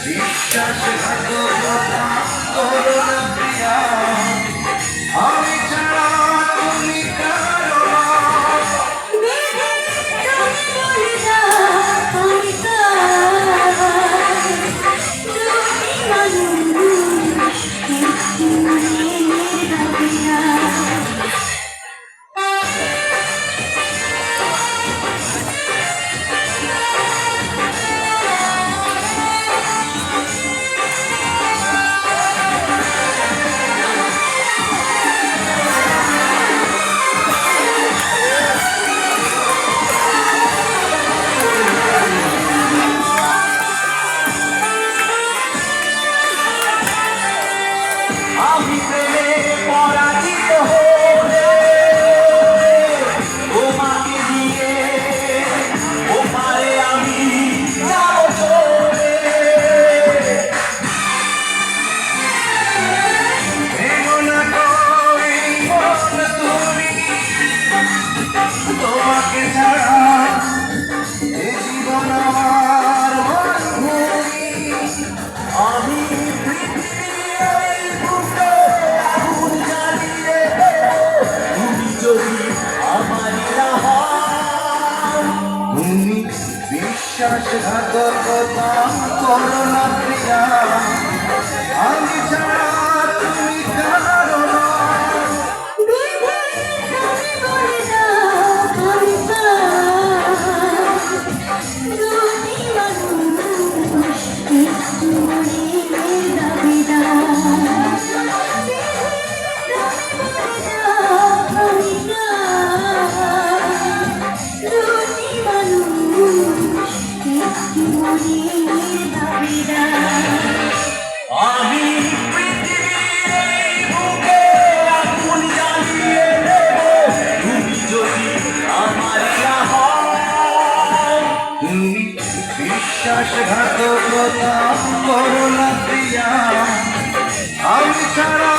বিশ্বাসঘাতকতা করো না প্রিয়া, আমি ছাড়া তুমি কারো না। আমি প্রেমে পরাজিত হয়ে তোমাকে দিয়ে ওপারে আমি যাব চলে। ভেঙো না গো এই মন তুমি, তোমাকে ছাড়া এ জীবন আমার মরুভূমি। আমি বিশ্বাসঘাতকতা করো না প্রিয়া, আমি ছাড়া তুমি কারো না। আমি পৃথিবীর এই বুকে আগুন জ্বালিয়ে দেব, তুমি যদি আমার না হও। তুমি বিশ্বাসঘাতকতা করো না প্রিয়া, আমি ছাড়া